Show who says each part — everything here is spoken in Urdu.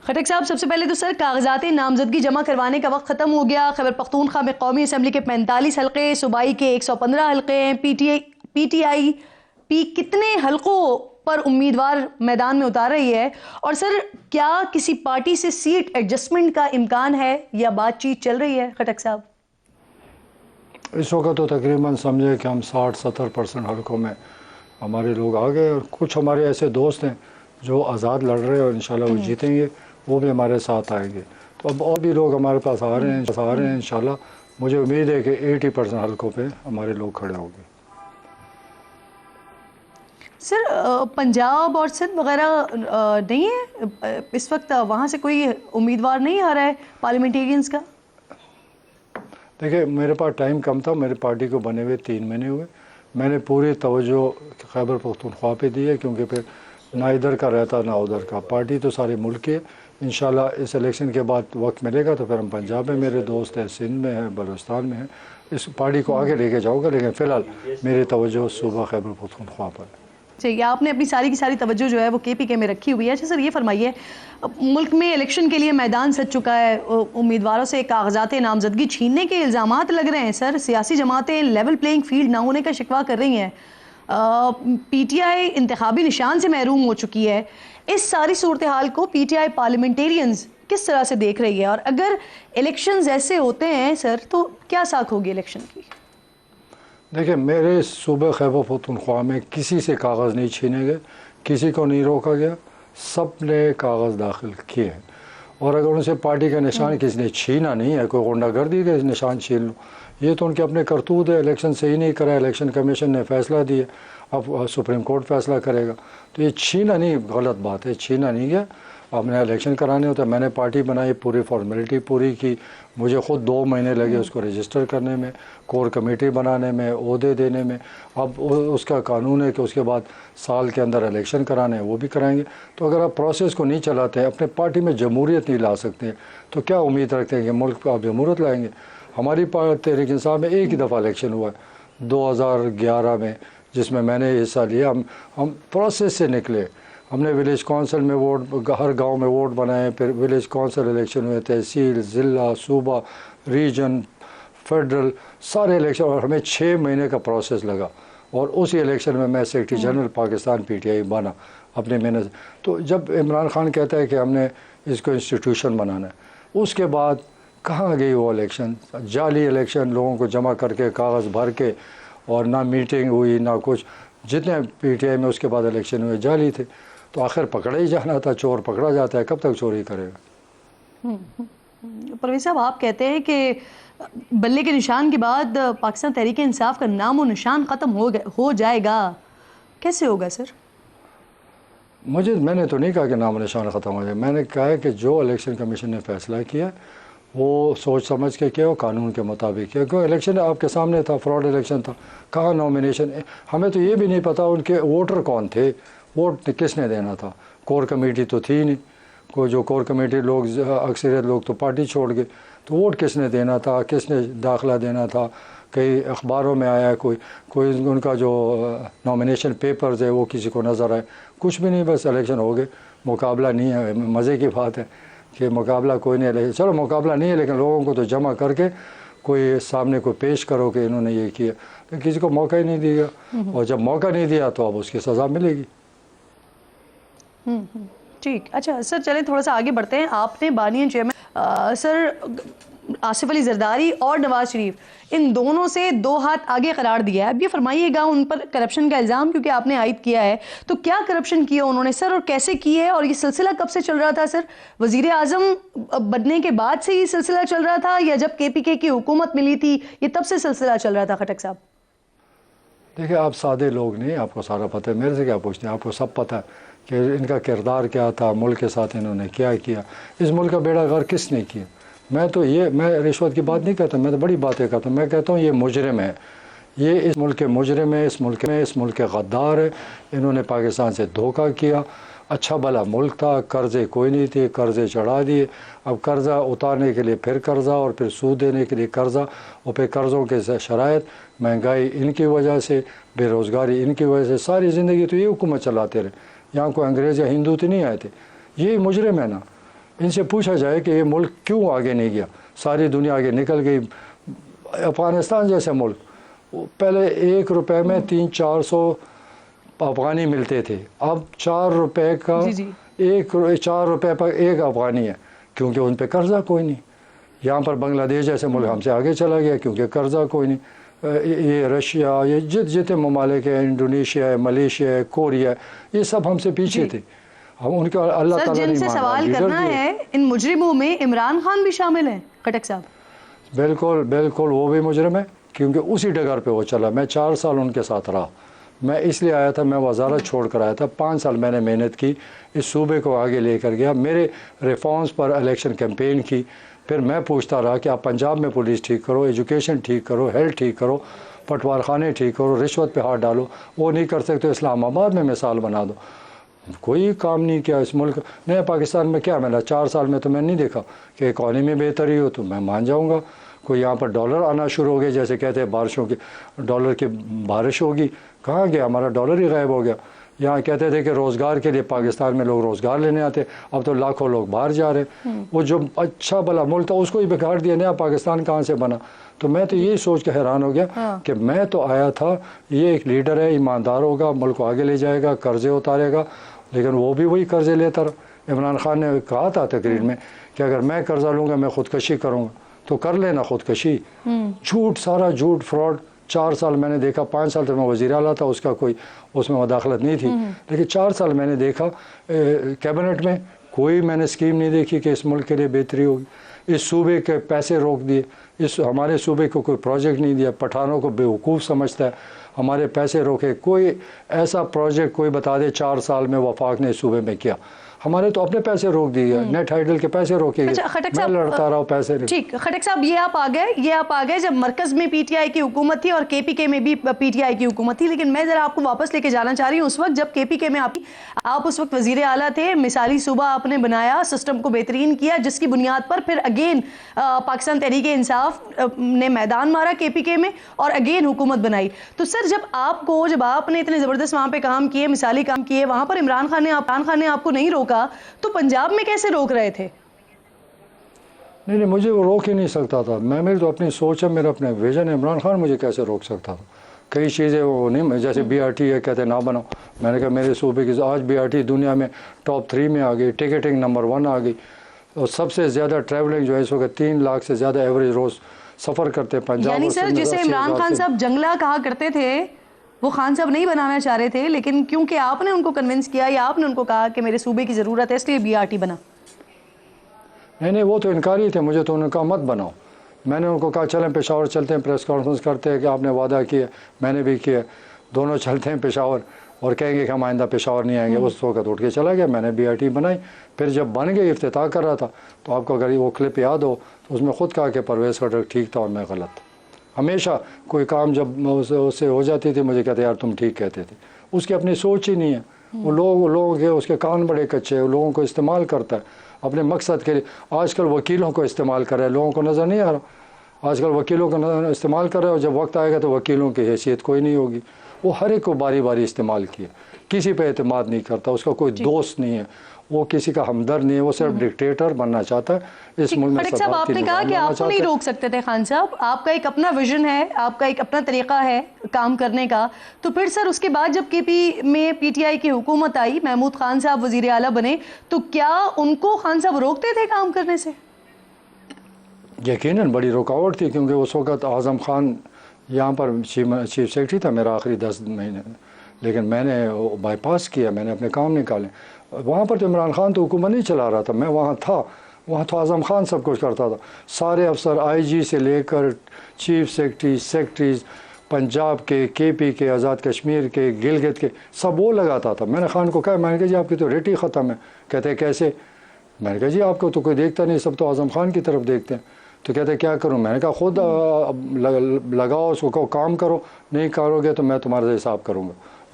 Speaker 1: خٹک صاحب، سب سے پہلے تو سر کاغذات نامزدگی جمع کروانے کا وقت ختم ہو گیا. خیبر پختونخوا میں قومی اسمبلی کے 45 حلقے، صوبائی کے 115 حلقے ہیں. پی ٹی آئی پی کتنے حلقوں پر امیدوار میدان میں اتار رہی ہے؟ اور سر کیا کسی پارٹی سے سیٹ ایڈجسٹمنٹ کا امکان ہے یا بات چیت چل رہی ہے خٹک صاحب؟
Speaker 2: اس وقت تو تقریباً سمجھے کہ ہم 60-70% حلقوں میں ہمارے لوگ آ گئے، اور کچھ ہمارے ایسے دوست ہیں جو آزاد لڑ رہے ہیں اور انشاءاللہ وہ جیتیں گے، وہ بھی ہمارے ساتھ آئیں گے. تو اب اور بھی لوگ ہمارے پاس آ رہے ہیں انشاءاللہ. مجھے امید ہے کہ 80% حلقوں پہ ہمارے لوگ کھڑے ہوں گے.
Speaker 1: سر پنجاب اور سندھ وغیرہ نہیں ہے اس وقت؟ وہاں سے کوئی امیدوار نہیں آ رہا ہے پارلیمنٹیرینز کا؟
Speaker 2: دیکھیں، میرے پاس ٹائم کم تھا، میری پارٹی کو بنے ہوئے 3 مہینے ہوئے. میں نے پوری توجہ خیبر پختونخوا پہ دی ہے، کیونکہ پھر نہ ادھر کا رہتا نہ ادھر کا. پارٹی تو سارے ملک کی ہے. انشاءاللہ اس الیکشن کے بعد وقت ملے گا تو پھر ہم پنجاب میں میرے دوست ہیں، سندھ میں ہیں، بلوچستان میں ہیں. اس پارٹی کو آگے لے کے جاؤں گا، لیکن فی الحال میری توجہ صوبہ خیبر پختونخوا پر ہے.
Speaker 1: چاہیے آپ نے اپنی ساری کی ساری توجہ جو ہے وہ کے پی کے میں رکھی ہوئی ہے. اچھا سر، یہ فرمائیے، ملک میں الیکشن کے لیے میدان سج چکا ہے، امیدواروں سے کاغذات نامزدگی چھیننے کے الزامات لگ رہے ہیں. سر سیاسی جماعتیں لیول پلینگ فیلڈ نہ ہونے کا شکوہ کر رہی ہیں. پی ٹی آئی انتخابی نشان سے محروم ہو چکی ہے. اس ساری صورتحال کو پی ٹی آئی پارلیمنٹیرینز کس طرح سے دیکھ رہی ہے؟ اور اگر الیکشنز ایسے ہوتے ہیں سر تو کیا ساکھ ہوگی الیکشن کی؟
Speaker 2: دیکھیں، میرے صوبہ خیبر پختونخوا میں کسی سے کاغذ نہیں چھینے گئے، کسی کو نہیں روکا گیا. سب نے کاغذ داخل کیے ہیں، اور اگر ان سے پارٹی کا نشان کسی نے چھینا نہیں ہے، کوئی غنڈہ گردی کا نشان چھین لو، یہ تو ان کے اپنے کرتوت ہے. الیکشن صحیح نہیں کرا، الیکشن کمیشن نے فیصلہ دیا، اب سپریم کورٹ فیصلہ کرے گا. تو یہ چھینا نہیں، غلط بات ہے، چھینا نہیں گیا. آپ نے الیکشن کرانے ہوتا ہے. میں نے پارٹی بنائی، پوری فارمیلٹی پوری کی. مجھے خود 2 مہینے لگے اس کو رجسٹر کرنے میں، کور کمیٹی بنانے میں، عہدے دینے میں. اب اس کا قانون ہے کہ اس کے بعد سال کے اندر الیکشن کرانے ہیں، وہ بھی کرائیں گے. تو اگر آپ پروسیس کو نہیں چلاتے ہیں، اپنے پارٹی میں جمہوریت نہیں لا سکتے ہیں، تو کیا امید رکھتے ہیں کہ ملک پہ آپ جمہوریت لائیں گے؟ ہماری تحریک انصاف میں ایک ہی دفعہ الیکشن ہوا ہے 2011 میں، جس میں میں نے حصہ لیا. ہم پروسیس سے نکلے. ہم نے ولیج کونسل میں ووٹ، ہر گاؤں میں ووٹ بنائے، پھر ولیج کونسل الیکشن ہوئے، تحصیل، ضلع، صوبہ، ریجن، فیڈرل، سارے الیکشن، اور ہمیں 6 مہینے کا پروسیس لگا. اور اسی الیکشن میں secretary general Pakistan P T I بنا اپنے محنت سے. تو جب عمران خان کہتا ہے کہ ہم نے اس کو انسٹیٹیوشن بنانا ہے، اس کے بعد کہاں گئی وہ الیکشن؟ جعلی الیکشن، لوگوں کو جمع کر کے کاغذ بھر کے، اور نہ میٹنگ ہوئی نہ کچھ. جتنے پی ٹی آئی میں اس کے بعد الیکشن ہوئے جعلی تھے. تو آخر پکڑا ہی جانا تھا، چور پکڑا جاتا ہے، کب تک چوری کرے گا؟
Speaker 1: پرویز صاحب، آپ کہتے ہیں کہ بلے کے نشان کے بعد پاکستان تحریک انصاف کا نام و نشان ختم ہو جائے گا. کیسے ہوگا سر؟
Speaker 2: میں نے تو نہیں کہا کہ نام و نشان ختم ہو جائے. میں نے کہا ہے کہ جو الیکشن کمیشن نے فیصلہ کیا وہ سوچ سمجھ کے کیا، قانون کے مطابق کیا. کیوں الیکشن آپ کے سامنے تھا، فراڈ الیکشن تھا. کہاں نامینیشن؟ ہمیں تو یہ بھی نہیں پتا ان کے ووٹر کون تھے، ووٹ کس نے دینا تھا. کور کمیٹی تو تھی نہیں کوئی. جو کور کمیٹی لوگ، اکثریت لوگ تو پارٹی چھوڑ گئے. تو ووٹ کس نے دینا تھا، کس نے داخلہ دینا تھا؟ کئی اخباروں میں آیا، کوئی ان کا جو نامینیشن پیپرز ہے وہ کسی کو نظر آئے. کچھ بھی نہیں، بس الیکشن ہو گئے. مقابلہ نہیں ہے. مزے کی بات ہے کہ مقابلہ کوئی نہیں ہے. چلو مقابلہ نہیں ہے، لیکن لوگوں کو تو جمع کر کے کوئی سامنے کوئی پیش کرو کہ انہوں نے یہ کیا. لیکن کسی کو موقع ہی نہیں دیا، اور جب موقع نہیں دیا تو اب اس کی سزا ملے گی.
Speaker 1: ٹھیک. اچھا سر، چلیں تھوڑا سا آگے بڑھتے ہیں. آپ نے بانی چیئرمین سر آصف علی زرداری اور نواز شریف، ان دونوں سے 2 ہاتھ آگے قرار دیا ہے. اب یہ فرمائیے گا، ان پر کرپشن کا الزام کیونکہ آپ نے عائد کیا ہے، تو کیا کرپشن کیا انہوں نے سر، اور کیسے کی ہے؟ اور یہ سلسلہ کب سے چل رہا تھا سر؟ وزیر اعظم بننے کے بعد سے یہ سلسلہ چل رہا تھا، یا جب کے پی کے کی حکومت ملی تھی یہ تب سے سلسلہ چل رہا تھا خٹک صاحب؟
Speaker 2: دیکھیں، آپ سادے لوگ نہیں، آپ کو سارا پتہ ہے. میرے سے کیا پوچھتے ہیں؟ آپ کو سب پتہ ہے کہ ان کا کردار کیا تھا، ملک کے ساتھ انہوں نے کیا کیا. اس ملک کا بیڑا غرق کس نے کیا؟ میں رشوت کی بات نہیں کہتا، میں تو بڑی باتیں کرتا ہوں. میں کہتا ہوں یہ مجرم ہے، یہ اس ملک کے مجرم ہے، اس ملک کے غدار ہے. انہوں نے پاکستان سے دھوکہ کیا. اچھا بھلا ملک تھا، قرضے کوئی نہیں تھے، قرضے چڑھا دیے. اب قرضہ اتارنے کے لیے پھر قرضہ، اور پھر سود دینے کے لیے قرضہ، اور پھر قرضوں کے شرائط، مہنگائی ان کی وجہ سے، بے روزگاری ان کی وجہ سے. ساری زندگی تو یہ حکومت چلاتے رہے. یہاں کوئی انگریز یا ہندو تو نہیں آئے تھے. یہی مجرم ہے نا. ان سے پوچھا جائے کہ یہ ملک کیوں آگے نہیں گیا، ساری دنیا آگے نکل گئی۔ افغانستان جیسے ملک پہلے 1 روپے میں 300-400 افغانی ملتے تھے، اب 4 روپے کا 4 روپے پر 1 افغانی ہے، کیونکہ ان پہ قرضہ کوئی نہیں۔ یہاں پر بنگلہ دیش جیسے ملک ہم سے آگے چلا گیا کیونکہ قرضہ کوئی نہیں۔ یہ رشیا، یہ جتنے ممالک ہیں، انڈونیشیا ہے، ملیشیا ہے، کوریا ہے، یہ سب ہم سے پیچھے تھے۔ ہم ان کا اللہ
Speaker 1: سر
Speaker 2: تعالیٰ
Speaker 1: جن
Speaker 2: نہیں
Speaker 1: سے
Speaker 2: مان رہا،
Speaker 1: سوال
Speaker 2: لیڈر
Speaker 1: کرنا ہے ان مجرموں میں عمران خان بھی شامل ہیں خٹک صاحب؟
Speaker 2: بالکل بالکل، وہ بھی مجرم ہے کیونکہ اسی ڈگر پہ وہ چلا۔ میں 4 سال ان کے ساتھ رہا، میں اس لیے آیا تھا، میں وزارت چھوڑ کر آیا تھا، 5 سال میں نے محنت کی، اس صوبے کو آگے لے کر گیا، میرے ریفارمز پر الیکشن کیمپین کی، پھر میں پوچھتا رہا کہ آپ پنجاب میں پولیس ٹھیک کرو، ایجوکیشن ٹھیک کرو، ہیلتھ ٹھیک کرو، پٹوار خانے ٹھیک کرو، رشوت پہ ہاتھ ڈالو، وہ نہیں کر سکتے، اسلام آباد میں مثال بنا دو۔ کوئی کام نہیں کیا اس ملک نئے پاکستان میں۔ کیا ملا 4 سال میں؟ تو میں نہیں دیکھا کہ اکانومی بہتری ہو، تو میں مان جاؤں گا۔ کوئی یہاں پر ڈالر آنا شروع ہو گئے، جیسے کہتے ہیں بارشوں کی ڈالر کی بارش ہوگی، کہاں گیا ہمارا ڈالر ہی غائب ہو گیا۔ یہاں کہتے تھے کہ روزگار کے لیے پاکستان میں لوگ روزگار لینے آتے، اب تو لاکھوں لوگ باہر جا رہے ہیں۔ وہ جو اچھا بھلا ملک تھا اس کو ہی بگاڑ دیا، نیا پاکستان کہاں سے بنا؟ تو میں تو یہی سوچ کے حیران ہو گیا کہ میں تو آیا تھا، یہ ایک لیڈر ہے، ایماندار ہوگا، ملک کو آگے لے جائے گا، قرضے اتارے گا، لیکن وہ بھی وہی قرضے لیتا رہا۔ عمران خان نے کہا تھا تقریر میں کہ اگر میں قرضہ لوں گا میں خودکشی کروں گا، تو کر لینا خودکشی۔ جھوٹ، سارا جھوٹ، فراڈ۔ 4 سال میں نے دیکھا، 5 سال تک میں وزیر اعلیٰ تھا، اس کا کوئی اس میں مداخلت نہیں تھی، لیکن 4 سال میں نے دیکھا کیبنٹ میں کوئی میں نے اسکیم نہیں دیکھی کہ اس ملک کے لیے بہتری ہوگی۔ اس صوبے کے پیسے روک دیے، اس ہمارے صوبے کو کوئی پروجیکٹ نہیں دیا، پٹھانوں کو بیوقوف سمجھتا ہے، ہمارے پیسے روکے۔ کوئی ایسا پروجیکٹ کوئی بتا دے 4 سال میں وفاق نے اس صوبے میں کیا؟ ہمارے تو اپنے پیسے روک دیے، نیٹ ہائیڈل کے پیسے روکے گئے، میں لڑتا رہا ہوں پیسے۔
Speaker 1: ٹھیک، خٹک صاحب یہ آپ آ گئے جب مرکز میں پی ٹی آئی کی حکومت تھی اور کے پی کے میں بھی پی ٹی آئی کی حکومت تھی، لیکن میں ذرا آپ کو واپس لے کے جانا چاہ رہی ہوں اس وقت جب کے پی کے میں آپ اس وقت وزیر اعلیٰ تھے، مثالی صوبہ آپ نے بنایا، سسٹم کو بہترین کیا، جس کی بنیاد پر پھر اگین پاکستان تحریک انصاف نے میدان مارا کے پی کے میں اور اگین حکومت بنائی۔ تو سر جب آپ نے اتنے زبردست وہاں پہ کام کیے، مثالی کام کیے، وہاں پر عمران خان نے آپ کو نہیں روکا، تو پنجاب میں کیسے روک رہے تھے؟
Speaker 2: نہیں، مجھے وہ روک ہی نہیں سکتا تھا، میری تو اپنی سوچ ہے، میرا اپنا ویژن ہے، عمران خان مجھے کیسے روک سکتا تھا؟ کئی چیزیں وہ نہیں، جیسے بی آر ٹی ہے، کہتے نہ بناؤ، میں نے کہا میرے صوبے کی آج بی آر ٹی دنیا میں ٹاپ 3 میں آ گئی، ٹکٹنگ نمبر 1 آ گئی، اور سب سے زیادہ ٹریولنگ جو ہے اس وقت 3 لاکھ سے زیادہ ایوریج روز سفر کرتے ہیں پنجاب۔
Speaker 1: یعنی سر جسے عمران خان صاحب جنگلہ کہا کرتے تھے، وہ خان صاحب نہیں بنانا چاہ رہے تھے، لیکن کیونکہ آپ نے ان کو کنونس کیا یا آپ نے ان کو کہا کہ میرے صوبے کی ضرورت ہے اس لیے بی آر ٹی بنا؟
Speaker 2: نہیں، وہ تو انکاری تھے، مجھے تو انہوں نے کہا مت بناؤ۔ میں نے ان کو کہا چلیں پشاور چلتے ہیں، پریس کانفرنس کرتے ہیں کہ آپ نے وعدہ کیا، میں نے بھی کیا، دونوں چلتے ہیں پشاور اور کہیں گے کہ ہم آئندہ پشاور نہیں آئیں گے۔ اس وقت اٹھ کے چلا گیا، میں نے بی آر ٹی بنائی، پھر جب بن گئی افتتاح کر رہا تھا تو آپ کو اگر وہ کلپ یاد ہو تو اس میں خود کہا کہ پرویز خٹک ٹھیک تھا اور میں غلط تھا۔ ہمیشہ کوئی کام جب اس سے ہو جاتی تھی مجھے کہتے یار تم ٹھیک کہتے تھے، اس کی اپنی سوچ ہی نہیں ہے۔ وہ لوگوں کے اس کے کان بڑے کچے ہیں، وہ لوگوں کو استعمال کرتا ہے اپنے مقصد کے لیے۔ آج کل وکیلوں کو استعمال کر رہے ہیں، لوگوں کو نظر نہیں آ رہا، آج کل وکیلوں کو استعمال کر رہے ہیں، اور جب وقت آئے گا تو وکیلوں کی حیثیت کوئی نہیں ہوگی۔ وہ ہر ایک کو باری باری استعمال کیا، کسی پہ اعتماد نہیں کرتا، اس کا کوئی دوست نہیں ہے، وہ کسی کا ہمدرد نہیں ہے، وہ صرف ڈکٹیٹر بننا چاہتا ہے اس ملک میں۔
Speaker 1: خٹک صاحب آپ نے کہا کہ آپ کو نہیں روک سکتے تھے خان صاحب، آپ کا ایک اپنا ویژن ہے، آپ کا ایک اپنا طریقہ ہے کام کرنے کا، تو پھر سر اس کے بعد جب کے پی میں پی ٹی آئی کی حکومت آئی، محمود خان صاحب وزیر اعلیٰ بنے، تو کیا ان کو خان صاحب روکتے تھے کام کرنے سے؟
Speaker 2: یقیناً بڑی رکاوٹ تھی، کیونکہ اس وقت اعظم خان یہاں پر چیف سیکرٹری تھا میرا آخری 10 مہینے، لیکن میں نے بائی پاس کیا، میں نے اپنے کام نکالے۔ وہاں پر تو عمران خان تو حکومت نہیں چلا رہا تھا، میں وہاں تھا، وہاں تو اعظم خان سب کچھ کرتا تھا، سارے افسر آئی جی سے لے کر چیف سیکرٹریز پنجاب کے پی کے، آزاد کشمیر کے، گلگت کے، سب وہ لگاتا تھا۔ میں نے خان کو کہا، میں نے کہا جی آپ کی تو ریٹ ہی ختم ہے۔ کہتے ہیں کیسے؟ میں نے کہا جی آپ کو تو کوئی دیکھتا نہیں، سب تو اعظم خان کی طرف دیکھتے ہیں۔ تو کہتے ہیں کیا کروں؟ میں نے کہا خود لگاؤ اس کو، کہو کام کرو، نہیں کرو گے تو میں تمہارے سے حساب کروں گا۔